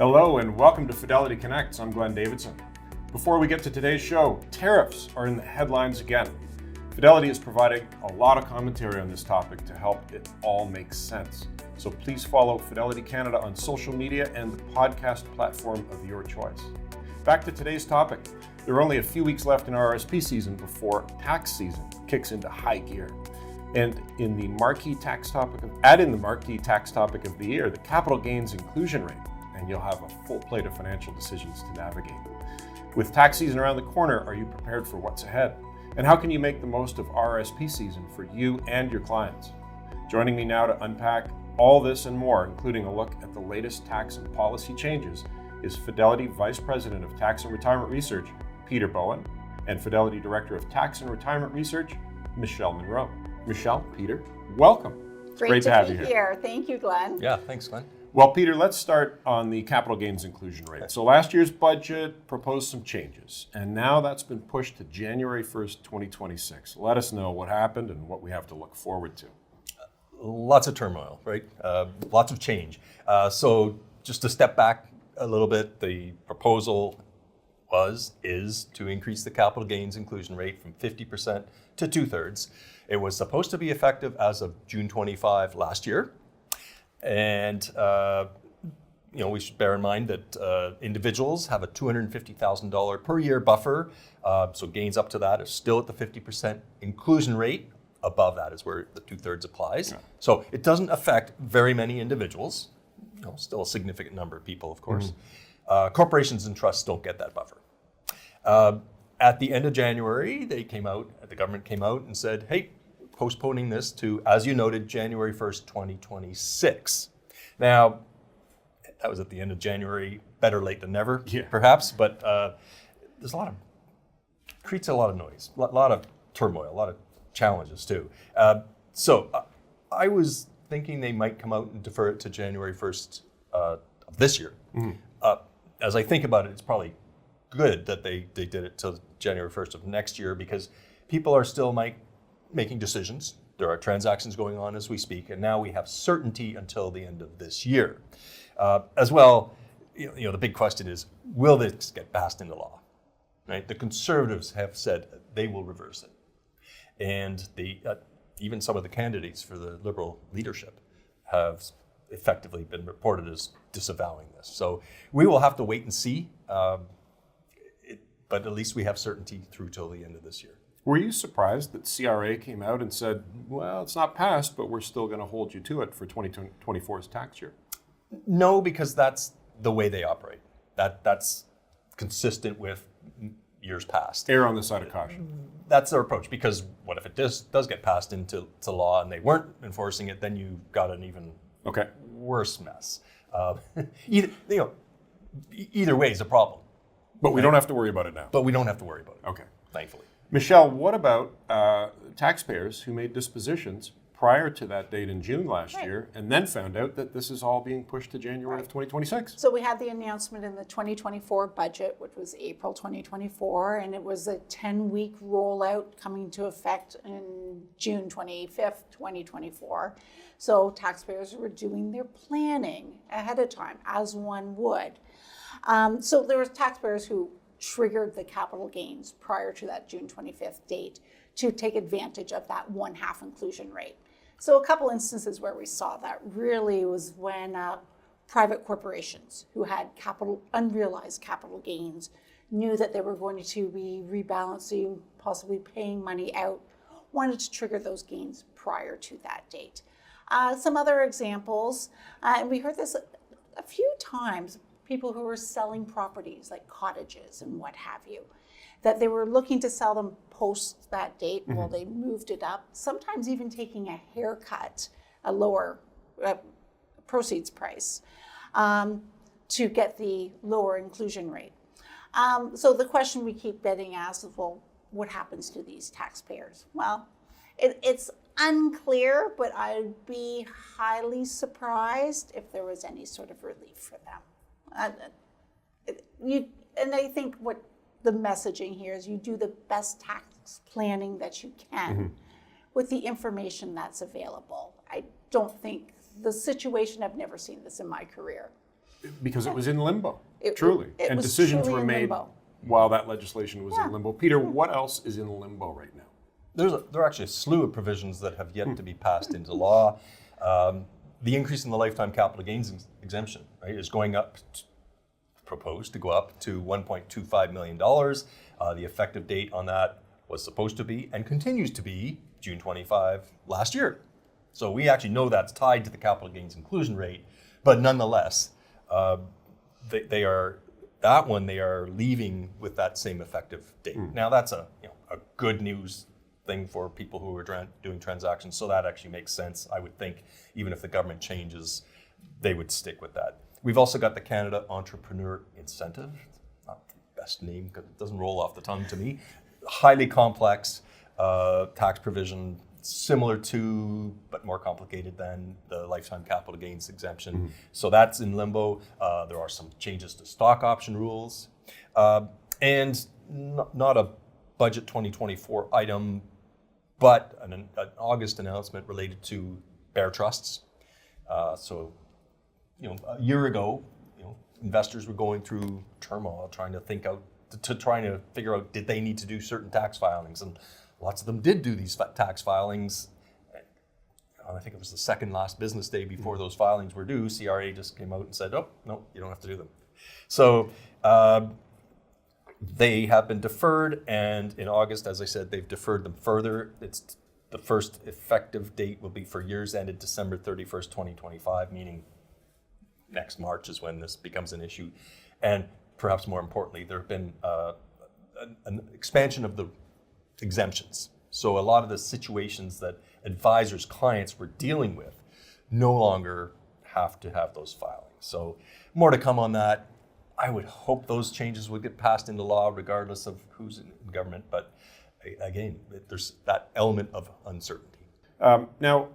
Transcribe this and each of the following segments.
Hello and welcome to Fidelity Connects. I'm Glenn Davidson. Before we get to today's show, tariffs are in the headlines again. Fidelity is providing a lot of commentary on this topic to help it all make sense. So please follow Fidelity Canada on social media and the podcast platform of your choice. Back to today's topic. There are only a few weeks left in RRSP season before tax season kicks into high gear. And in the marquee tax topic of the year, the capital gains inclusion rate, and you'll have a full plate of financial decisions to navigate. With tax season around the corner, are you prepared for what's ahead? And how can you make the most of RRSP season for you and your clients? Joining me now to unpack all this and more, including a look at the latest tax and policy changes, is Fidelity Vice President of Tax and Retirement Research, Peter Bowen, and Fidelity Director of Tax and Retirement Research, Michelle Munro. Michelle, Peter, welcome. Great to have you here. Thank you, Glenn. Yeah, thanks, Glenn. Well, Peter, let's start on the capital gains inclusion rate. So last year's budget proposed some changes, and now that's been pushed to January 1st, 2026. Let us know what happened and what we have to look forward to. Lots of turmoil, right? Lots of change. So just to step back a little bit, the proposal is to increase the capital gains inclusion rate from 50% to 2/3. It was supposed to be effective as of June 25 last year. And we should bear in mind that individuals have a $250,000 per year buffer. So gains up to that are still at the 50% inclusion rate. Above that is where the 2/3 applies. Yeah. So it doesn't affect very many individuals. Still a significant number of people, of course. Mm-hmm. Corporations and trusts don't get that buffer. At the end of January, the government came out and said, hey, postponing this to, as you noted, January 1st, 2026. Now, that was at the end of January, better late than never, perhaps, but creates a lot of noise, a lot of turmoil, a lot of challenges too. So I was thinking they might come out and defer it to January 1st of this year. Mm-hmm. As I think about it, it's probably good that they did it till January 1st of next year because people are still making decisions. There are transactions going on as we speak, and now we have certainty until the end of this year. As well, the big question is, will this get passed into law? Right? The Conservatives have said they will reverse it. And even some of the candidates for the Liberal leadership have effectively been reported as disavowing this. So we will have to wait and see, but at least we have certainty through till the end of this year. Were you surprised that CRA came out and said, well, it's not passed, but we're still going to hold you to it for 2024's tax year? No, because that's the way they operate. That's consistent with years past. Err on the side of caution. That's their approach, because what if it does get passed into law and they weren't enforcing it, then you got an even worse mess. Either way is a problem. But we don't have to worry about it now. Okay. Thankfully. Michelle, what about taxpayers who made dispositions prior to that date in June last year and then found out that this is all being pushed to January of 2026? So we had the announcement in the 2024 budget, which was April 2024, and it was a 10-week rollout coming into effect in June 25th, 2024. So taxpayers were doing their planning ahead of time, as one would. So there was taxpayers who triggered the capital gains prior to that June 25th date to take advantage of that 1/2 inclusion rate. So a couple instances where we saw that really was when private corporations who had unrealized capital gains knew that they were going to be rebalancing, possibly paying money out, wanted to trigger those gains prior to that date. Some other examples, and we heard this a few times, people who were selling properties like cottages and what have you, that they were looking to sell them post that date. Mm-hmm. Well, they moved it up, sometimes even taking a haircut, a lower proceeds price to get the lower inclusion rate. So the question we keep getting asked is, well, what happens to these taxpayers? Well, it's unclear, but I'd be highly surprised if there was any sort of relief for them. And I think what the messaging here is, you do the best tax planning that you can with the information that's available. I don't think the situation, I've never seen this in my career, Because it was in limbo, It- truly. it And was decisions truly were in made limbo. while that legislation was Yeah. in limbo. Peter, what else is in limbo right now? There are actually a slew of provisions that have yet to be passed into law. The increase in the lifetime capital gains exemption, right, is going up, proposed to go up to $1.25 million. The effective date on that was supposed to be and continues to be June 25 last year. So we actually know that's tied to the capital gains inclusion rate, but nonetheless, they are leaving with that same effective date. Now that's a good news thing for people who are doing transactions, so that actually makes sense. I would think even if the government changes, they would stick with that. We've also got the Canada Entrepreneur Incentive. Not the best name because it doesn't roll off the tongue to me. Highly complex tax provision, similar to, but more complicated than the lifetime capital gains exemption. So that's in limbo. There are some changes to stock option rules. And not a budget 2024 item, but an August announcement related to bear trusts. So, a year ago, investors were going through turmoil, trying to figure out, did they need to do certain tax filings? And lots of them did do these tax filings. I think it was the second last business day before those filings were due. CRA just came out and said, oh, no, you don't have to do them. So they have been deferred, and in August, as I said, they've deferred them further. It's the first effective date will be for years ended December 31st, 2025, meaning next March is when this becomes an issue. And perhaps more importantly, there have been an expansion of the exemptions. So a lot of the situations that advisors, clients were dealing with no longer have to have those filings. So more to come on that. I would hope those changes would get passed into law regardless of who's in government. But again, there's that element of uncertainty. Now,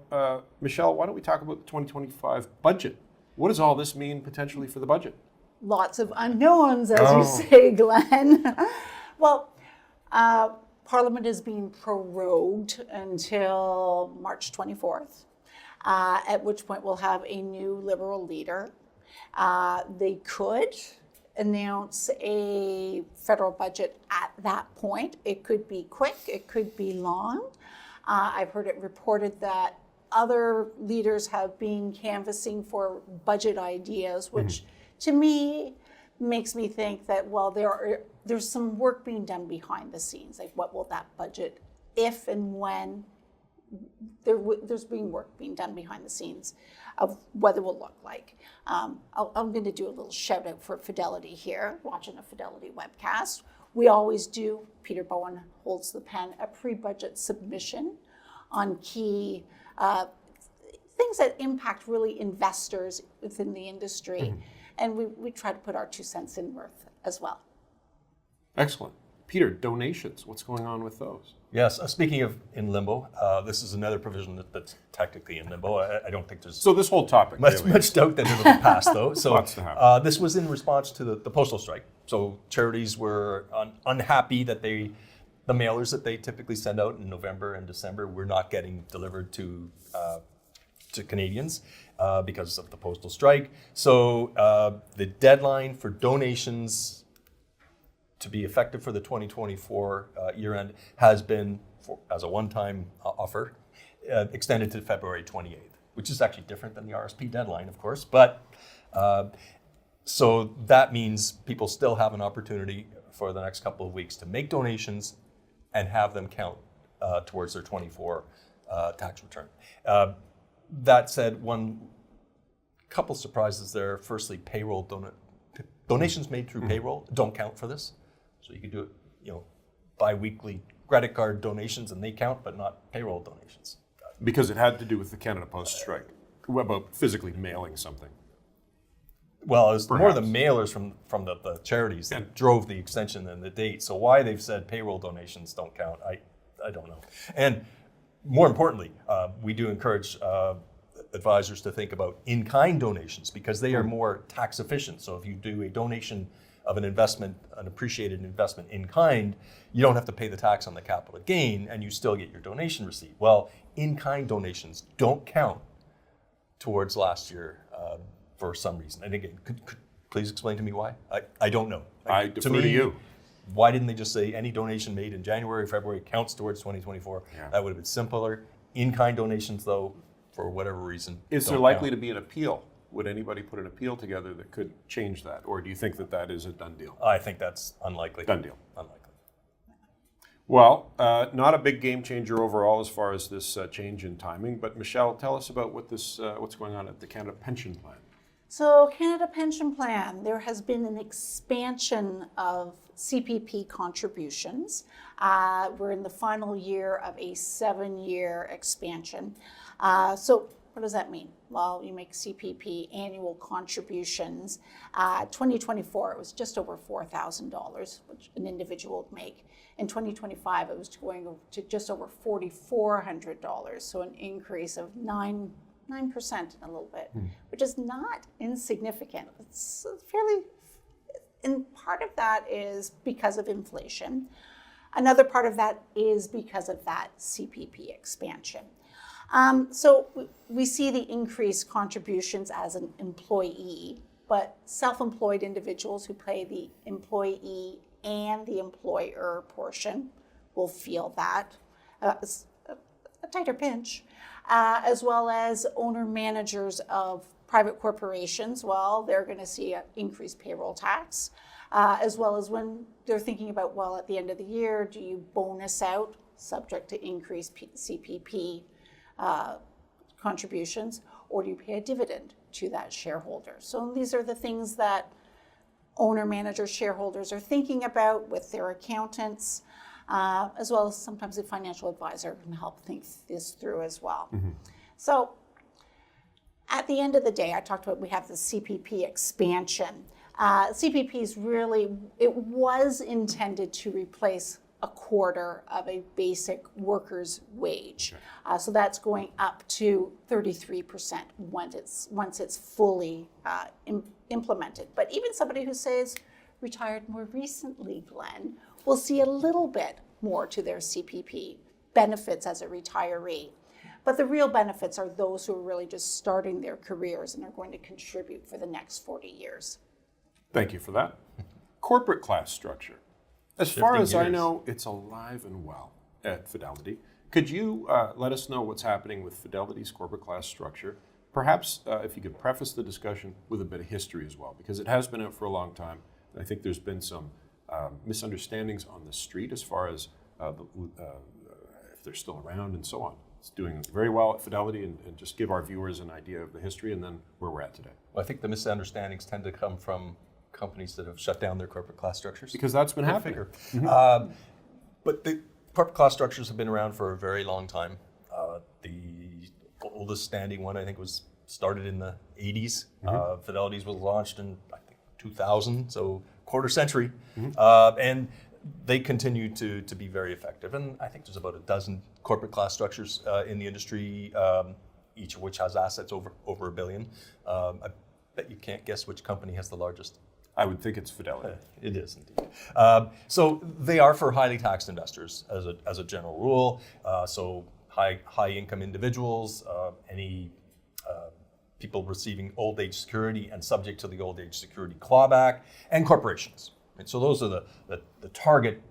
Michelle, why don't we talk about the 2025 budget? What does all this mean potentially for the budget? Lots of unknowns, as you say, Glenn. Well, Parliament is being prorogued until March 24th, at which point we'll have a new Liberal leader. They could announce a federal budget at that point. It could be quick, it could be long. I've heard it reported that other leaders have been canvassing for budget ideas, which to me makes me think that, well, there's some work being done behind the scenes. Like, what will that budget, if and when there's being work being done behind the scenes of what it will look like. I'm going to do a little shout out for Fidelity here, watching a Fidelity webcast. We always do, Peter Bowen holds the pen, a pre-budget submission on key things that impact really investors within the industry. And we try to put our 2 cents in worth as well. Excellent. Peter, donations, what's going on with those? Yes, speaking of in limbo, this is another provision that's technically in limbo. I don't think there's So this whole topic. much doubt that it'll be passed, though. So Lots to happen. this was in response to the postal strike. So charities were unhappy that the mailers that they typically send out in November and December were not getting delivered to Canadians because of the postal strike. So the deadline for donations to be effective for the 2024 year end has been, as a one-time offer, extended to February 28th, which is actually different than the RRSP deadline, of course. But so that means people still have an opportunity for the next couple of weeks to make donations and have them count towards their 24 tax return. That said, couple surprises there. Firstly, payroll donations made through payroll don't count for this. So you could do it, bi-weekly credit card donations and they count, but not payroll donations. Because it had to do with the Canada Post strike. What about physically mailing something? Well, it's more the mailers from the charities that drove the extension and the date. So why they've said payroll donations don't count, I don't know. And more importantly, we do encourage advisors to think about in-kind donations because they are more tax efficient. So if you do a donation of an investment, an appreciated investment in kind, you don't have to pay the tax on the capital gain and you still get your donation receipt. Well, in-kind donations don't count towards last year for some reason. And again, could please explain to me why? I don't know. I defer to you. Why didn't they just say any donation made in January, February counts towards 2024? Yeah. That would have been simpler. In-kind donations, though, for whatever reason, Is there don't likely count. to be an appeal? Would anybody put an appeal together that could change that? Or do you think that that is a done deal? I think that's unlikely. Done deal. Unlikely. Well, not a big game changer overall as far as this change in timing, but Michelle, tell us about what's going on at the Canada Pension Plan. So Canada Pension Plan, there has been an expansion of CPP contributions. We're in the final year of a 7-year expansion. So what does that mean? Well, you make CPP annual contributions. 2024, it was just over $4,000, which an individual would make. In 2025, it was going to just over $4,400, so an increase of 9% a little bit, which is not insignificant. It's fairly, and part of that is because of inflation. Another part of that is because of that CPP expansion. So we see the increased contributions as an employee, but self-employed individuals who pay the employee and the employer portion will feel that. It's a tighter pinch. As well as owner-managers of private corporations, well, they're going to see an increased payroll tax, as well as when they're thinking about, well, at the end of the year, do you bonus out subject to increased CPP contributions, or do you pay a dividend to that shareholder? So these are the things that owner-manager shareholders are thinking about with their accountants. As well as sometimes a financial advisor can help think this through as well. So at the end of the day, I talked about we have the CPP expansion. CPP is really, it was intended to replace a quarter of a basic worker's wage. So that's going up to 33% once it's fully implemented. But even somebody who says retired more recently, Glenn, will see a little bit more to their CPP benefits as a retiree. But the real benefits are those who are really just starting their careers and are going to contribute for the next 40 years. Thank you for that. Corporate class structure. As far Shifting as I gears. know, it's alive and well at Fidelity. Could you let us know what's happening with Fidelity's corporate class structure? Perhaps if you could preface the discussion with a bit of history as well, because it has been out for a long time. I think there's been some misunderstandings on the street as far as if they're still around and so on. It's doing very well at Fidelity, and just give our viewers an idea of the history and then where we're at today. Well, I think the misunderstandings tend to come from companies that have shut down their corporate class structures. Because that's been Go happening. figure. But the corporate class structures have been around for a very long time. The oldest standing one, I think, was started in the 80s. Fidelity's was launched in, I think, 2000, so quarter century. And they continue to be very effective. And I think there's about a dozen corporate class structures in the industry, each of which has assets over $1 billion. I bet you can't guess which company has the largest. I would think it's Fidelity. It is indeed. So they are for highly taxed investors as a general rule. So high income individuals, any people receiving old age security and subject to the old age security clawback, and corporations. And so those are the target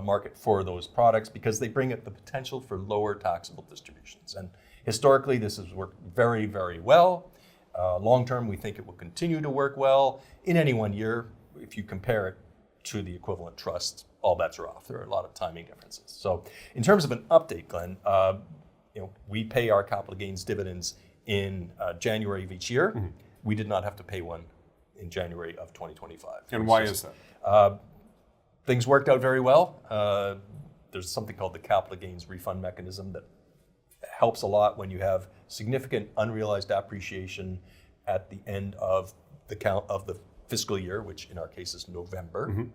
market for those products, because they bring it the potential for lower taxable distributions. And historically, this has worked very, very well. Long term, we think it will continue to work well. In any one year, if you compare it to the equivalent trust, all bets are off. There are a lot of timing differences. So in terms of an update, Glenn, we pay our capital gains dividends in January of each year. We did not have to pay one in January of 2025. And why is that? Things worked out very well. There's something called the capital gains refund mechanism that helps a lot when you have significant unrealized appreciation at the end of the fiscal year, which in our case is November.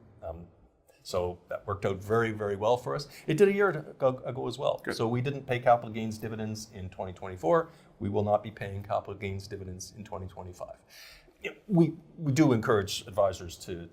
So that worked out very, very well for us. It did a year ago as well. Good. So we didn't pay capital gains dividends in 2024. We will not be paying capital gains dividends in 2025. We do encourage advisors to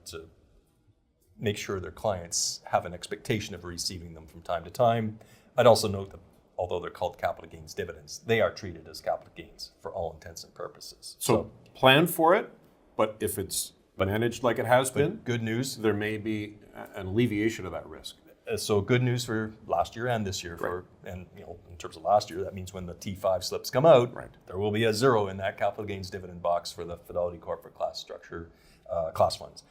make sure their clients have an expectation of receiving them from time to time. I'd also note that although they're called capital gains dividends, they are treated as capital gains for all intents and purposes. So plan for it, but if it's managed like it has been, good news. there may be an alleviation of that risk. So good news for last year and this year. And in terms of last year, that means when the T5 slips come out, there will be a zero in that capital gains dividend box for the Fidelity corporate class structure class funds.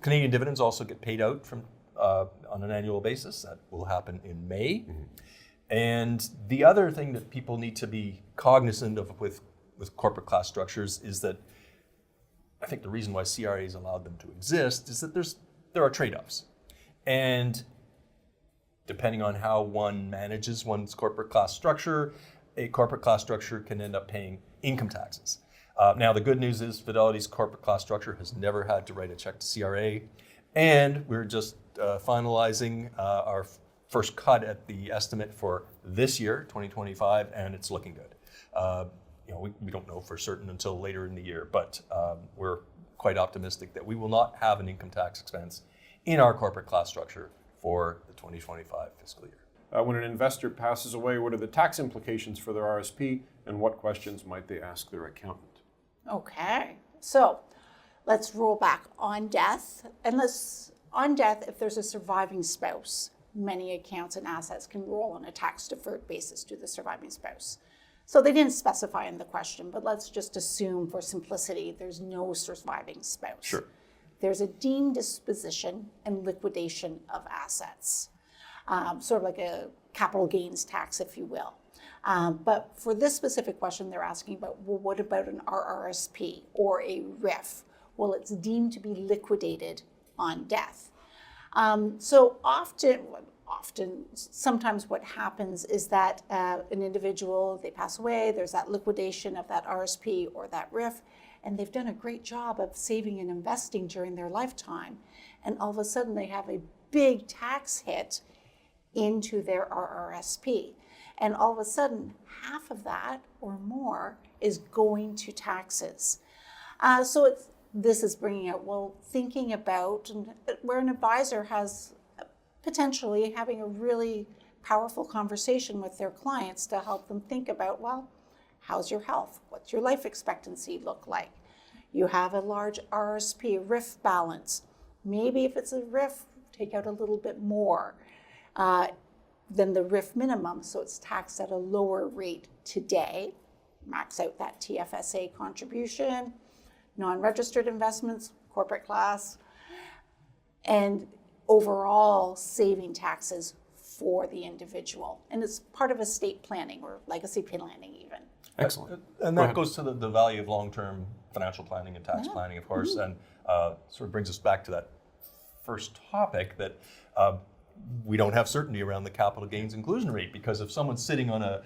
Canadian dividends also get paid out from on an annual basis. That will happen in May. And the other thing that people need to be cognizant of with corporate class structures is that I think the reason why CRAs allowed them to exist is that there are trade-offs. And depending on how one manages one's corporate class structure, a corporate class structure can end up paying income taxes. Now, the good news is Fidelity's corporate class structure has never had to write a check to CRA, and we're just finalizing our first cut at the estimate for this year, 2025, and it's looking good. We don't know for certain until later in the year, but we're quite optimistic that we will not have an income tax expense in our corporate class structure for the 2025 fiscal year. When an investor passes away, what are the tax implications for their RSP, and what questions might they ask their accountant? Okay, so let's roll back on death. And on death, if there's a surviving spouse, many accounts and assets can roll on a tax-deferred basis to the surviving spouse. So they didn't specify in the question, but let's just assume for simplicity, there's no surviving spouse. Sure. There's a deemed disposition and liquidation of assets, sort of like a capital gains tax, if you will. But for this specific question, they're asking about, well, what about an RRSP or a RIF? Well, it's deemed to be liquidated on death. So sometimes what happens is that an individual, they pass away, there's that liquidation of that RSP or that RIF, and they've done a great job of saving and investing during their lifetime. And all of a sudden they have a big tax hit into their RRSP. And all of a sudden, half of that or more is going to taxes. This is bringing out, thinking about where an advisor has potentially having a really powerful conversation with their clients to help them think about, how's your health? What's your life expectancy look like? You have a large RSP, RIF balance. Maybe if it's a RIF, take out a little bit more than the RIF minimum, so it's taxed at a lower rate today. Max out that TFSA contribution, non-registered investments, corporate class, and overall saving taxes for the individual. And it's part of estate planning or legacy planning even. Excellent. And that goes to the value of long-term financial planning and tax planning, of course, and sort of brings us back to that first topic that we don't have certainty around the capital gains inclusion rate, because if someone's sitting on a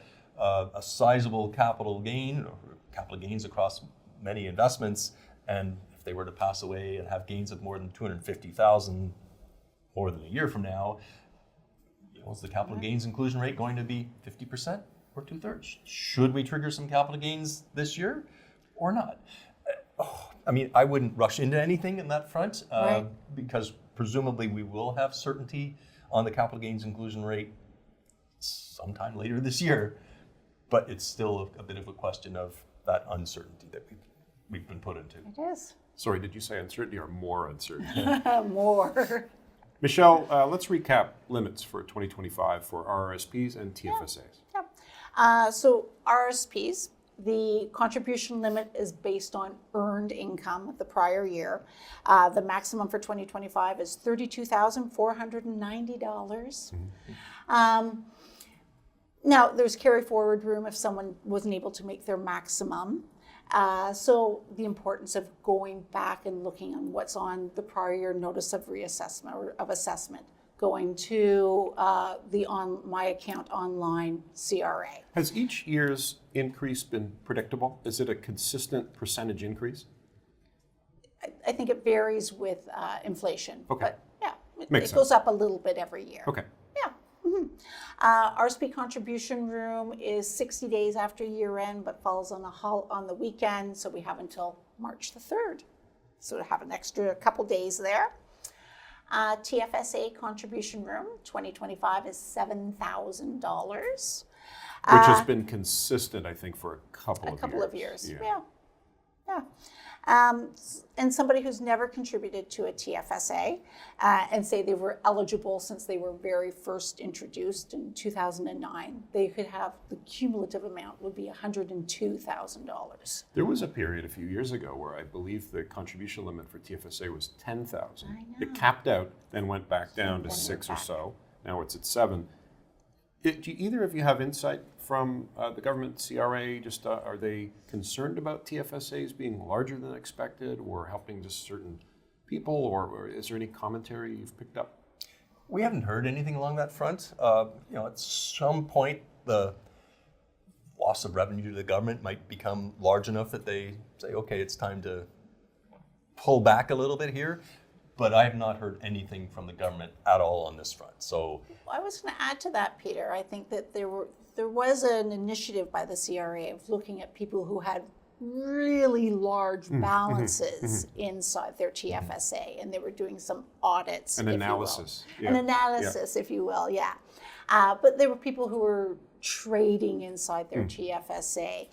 sizable capital gain or capital gains across many investments, and if they were to pass away and have gains of more than $250,000 more than a year from now, is the capital gains inclusion rate going to be 50% or 2/3? Should we trigger some capital gains this year or not? I wouldn't rush into anything in that front because presumably we will have certainty on the capital gains inclusion rate sometime later this year, but it's still a bit of a question of that uncertainty that we've been put into. It is. Sorry, did you say uncertainty or more uncertainty? More. Michelle, let's recap limits for 2025 for RRSPs and TFSAs. So RRSPs, the contribution limit is based on earned income of the prior year. The maximum for 2025 is $32,490. Now, there's carry forward room if someone wasn't able to make their maximum. So the importance of going back and looking on what's on the prior year notice of reassessment or of assessment, going to the My Account online CRA. Has each year's increase been predictable? Is it a consistent percentage increase? I think it varies with inflation. Okay. But yeah, Makes it goes up a little bit every year. Okay. Yeah. RSP contribution room is 60 days after year end, but falls on the weekend, so we have until March the 3rd. So to have an extra couple days there. TFSA contribution room 2025 is $7,000. Which has been consistent, I think, for a couple of years. Yeah. And somebody who's never contributed to a TFSA and say they were eligible since they were very first introduced in 2009, they could have the cumulative amount would be $102,000. There was a period a few years ago where I believe the contribution limit for TFSA was 10,000. It capped out, then went back down to 6 or so. Now it's at 7. Do either of you have insight from the government CRA? Just are they concerned about TFSAs being larger than expected, or helping just certain people, or is there any commentary you've picked up? We haven't heard anything along that front. At some point, the loss of revenue to the government might become large enough that they say, okay, it's time to pull back a little bit here. But I have not heard anything from the government at all on this front. So I was going to add to that, Peter. I think that there was an initiative by the CRA of looking at people who had really large balances inside their TFSA, and they were doing some audits. An analysis. An analysis, if you will, yeah. But there were people who were trading inside their TFSA.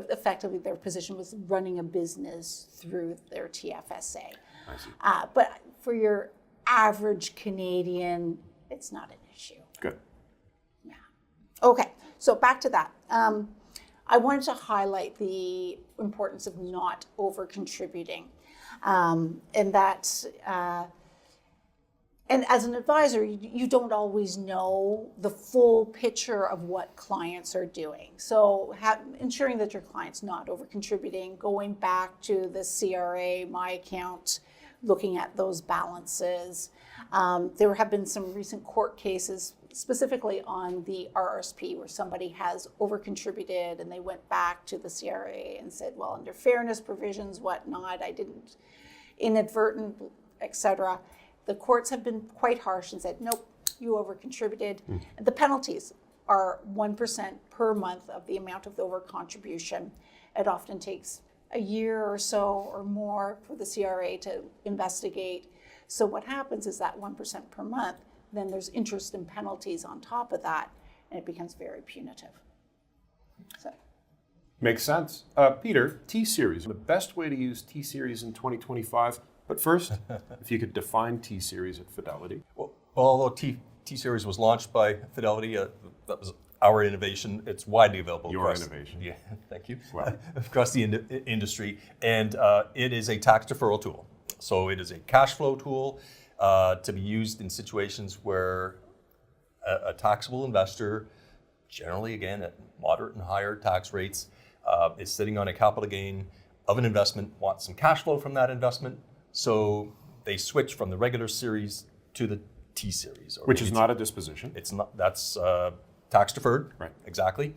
Effectively, their position was running a business through their TFSA. I see. But for your average Canadian, it's not an issue. Good. Yeah. Okay, so back to that. I wanted to highlight the importance of not over-contributing, and that, and as an advisor, you don't always know the full picture of what clients are doing. So ensuring that your client's not over-contributing, going back to the CRA, My Account, looking at those balances. There have been some recent court cases specifically on the RRSP where somebody has over-contributed and they went back to the CRA and said, well, under fairness provisions, whatnot, I didn't inadvertent, etc. The courts have been quite harsh and said, nope, you over-contributed. The penalties are 1% per month of the amount of the over-contribution. It often takes a year or so or more for the CRA to investigate. So what happens is that 1% per month, then there's interest and penalties on top of that, and it becomes very punitive. So. Makes sense. Peter, T-Series, the best way to use T-Series in 2025. But first, if you could define T-Series at Fidelity. Well, although T-Series was launched by Fidelity, that was our innovation. It's widely available. Your innovation. Yeah, thank you. Well. Across the industry. And it is a tax deferral tool. So it is a cash flow tool to be used in situations where a taxable investor, generally again at moderate and higher tax rates, is sitting on a capital gain of an investment, wants some cash flow from that investment. So they switch from the regular series to the T-Series. Which is not a disposition. It's not, that's tax deferred, right? Exactly,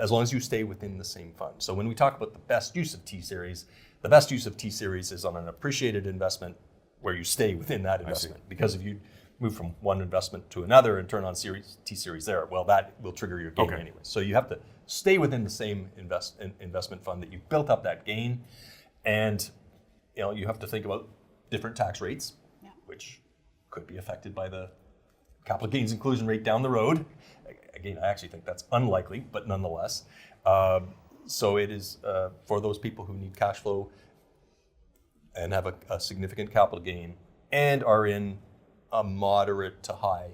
as long as you stay within the same fund. So when we talk about the best use of T-Series, the best use of T-Series is on an appreciated investment where you stay within that investment. Because if you move from one investment to another and turn on T-Series there, well, that will trigger your gain anyway. So you have to stay within the same investment fund that you built up that gain. And you have to think about different tax rates, which could be affected by the capital gains inclusion rate down the road. Again, I actually think that's unlikely, but nonetheless. So it is for those people who need cash flow and have a significant capital gain and are in a moderate to high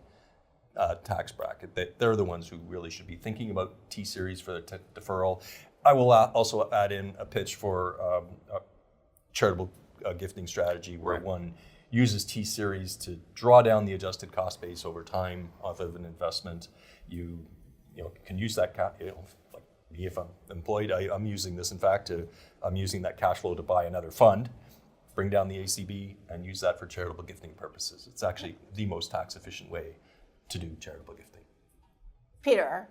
tax bracket. They're the ones who really should be thinking about T-Series for the deferral. I will also add in a pitch for a charitable gifting strategy where one uses T-Series to draw down the adjusted cost base over time off of an investment. You can use that like me, if I'm employed, I'm using this. In fact, I'm using that cash flow to buy another fund, bring down the ACB, and use that for charitable gifting purposes. It's actually the most tax efficient way to do charitable gifting. Peter,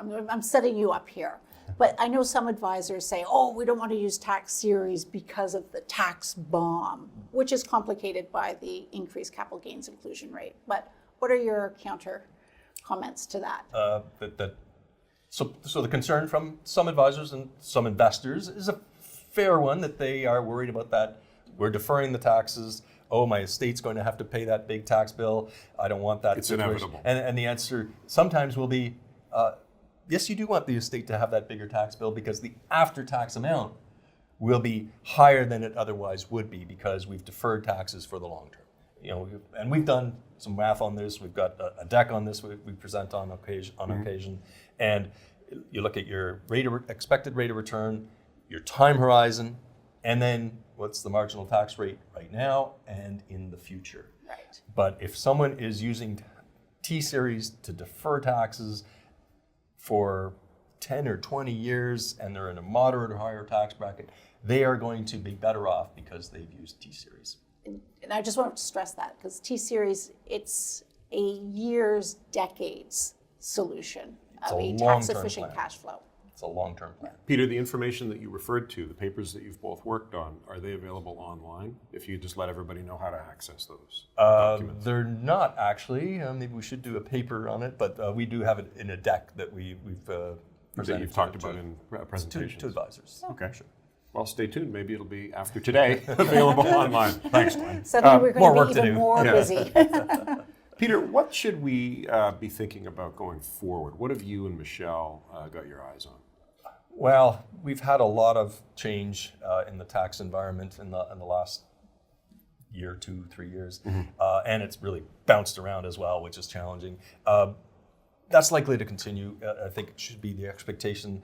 I'm setting you up here, but I know some advisors say, oh, we don't want to use tax series because of the tax bomb, which is complicated by the increased capital gains inclusion rate. But what are your counter comments to that? So the concern from some advisors and some investors is a fair one, that they are worried about that. We're deferring the taxes. oh, my estate's going to have to pay that big tax bill. I don't want that. It's situation. inevitable. And the answer sometimes will be, yes, you do want the estate to have that bigger tax bill because the after-tax amount will be higher than it otherwise would be because we've deferred taxes for the long term. You know, and we've done some math on this. We've got a deck on this we present on occasion. And you look at your expected rate of return, your time horizon, and then what's the marginal tax rate right now and in the future. Right. But if someone is using T-Series to defer taxes for 10 or 20 years and they're in a moderate or higher tax bracket, they are going to be better off because they've used T-Series. And I just want to stress that because T-Series, it's a years, decades solution of a tax-efficient cash flow. It's a long-term plan. Peter, the information that you referred to, the papers that you've both worked on, are they available online? If you just let everybody know how to access those documents. They're not actually. Maybe we should do a paper on it, but we do have it in a deck that we've presented. That you've talked about in presentations. To advisors. Okay, sure. Well, stay tuned. Maybe it'll be after today available online. Thanks, Glenn. Suddenly we're more going work to be to even do. more busy. Peter, what should we be thinking about going forward? What have you and Michelle got your eyes on? Well, we've had a lot of change in the tax environment in the last year, 2, 3 years, and it's really bounced around as well, which is challenging. That's likely to continue. I think it should be the expectation.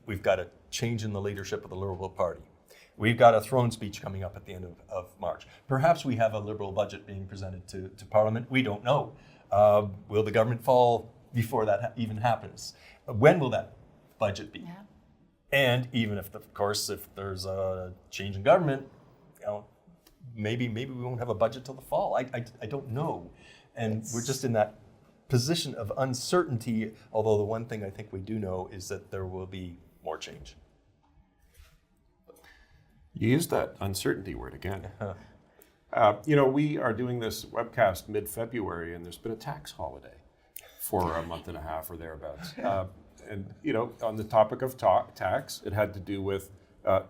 We've got a change in the leadership of the Liberal Party. We've got a throne speech coming up at the end of March. Perhaps we have a Liberal budget being presented to Parliament. We don't know. Will the government fall before that even happens? When will that budget be? Yeah. And even if, of course, if there's a change in government, you know, maybe we won't have a budget till the fall. I don't know. And we're just in that position of uncertainty, although the one thing I think we do know is that there will be more change. You used that uncertainty word again. You know, we are doing this webcast mid-February, and there's been a tax holiday for a month and a half or thereabouts. And, you know, on the topic of tax, it had to do with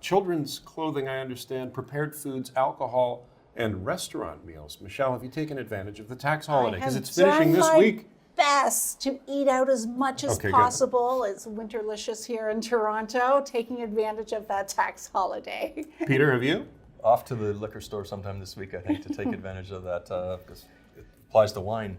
children's clothing, I understand, prepared foods, alcohol, and restaurant meals. Michelle, have you taken advantage of the tax holiday? Because it's finishing this week. Best to eat out as much as possible. It's winterlicious here in Toronto, taking advantage of that tax holiday. Peter, have you? Off to the liquor store sometime this week, I think, to take advantage of that, because it applies to wine,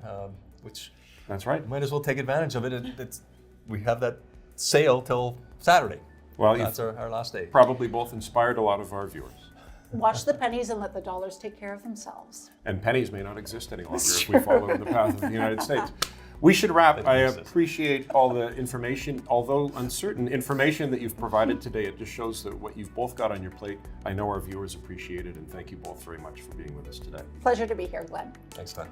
which That's right. might as well take advantage of it. We have that sale till Saturday. Well, that's our last day. Probably both inspired a lot of our viewers. Watch the pennies and let the dollars take care of themselves. And pennies may not exist any longer if we follow the path of the United States. We should wrap. I appreciate all the information, although uncertain information that you've provided today. It just shows that what you've both got on your plate. I know our viewers appreciate it, and thank you both very much for being with us today. Pleasure to be here, Glenn. Thanks, Glenn.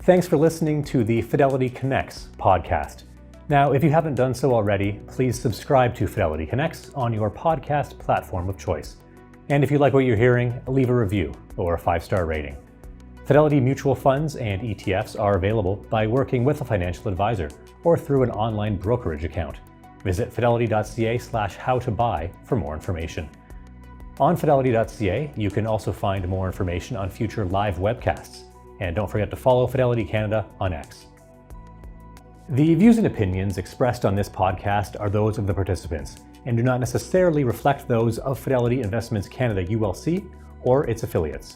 Thanks for listening to the Fidelity Connects podcast. Now, if you haven't done so already, please subscribe to Fidelity Connects on your podcast platform of choice. And if you like what you're hearing, leave a review or a 5-star rating. Fidelity mutual funds and ETFs are available by working with a financial advisor or through an online brokerage account. Visit fidelity.ca/howtobuy for more information. On fidelity.ca, you can also find more information on future live webcasts. And don't forget to follow Fidelity Canada on X. The views and opinions expressed on this podcast are those of the participants and do not necessarily reflect those of Fidelity Investments Canada ULC or its affiliates.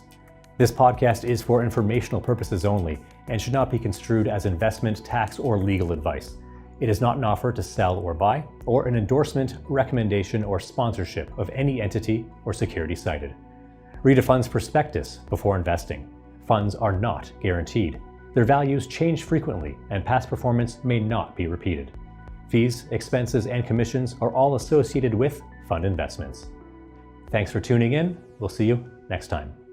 This podcast is for informational purposes only and should not be construed as investment, tax, or legal advice. It is not an offer to sell or buy, or an endorsement, recommendation, or sponsorship of any entity or security cited. Read a fund's prospectus before investing. Funds are not guaranteed. Their values change frequently, and past performance may not be repeated. Fees, expenses, and commissions are all associated with fund investments. Thanks for tuning in. We'll see you next time.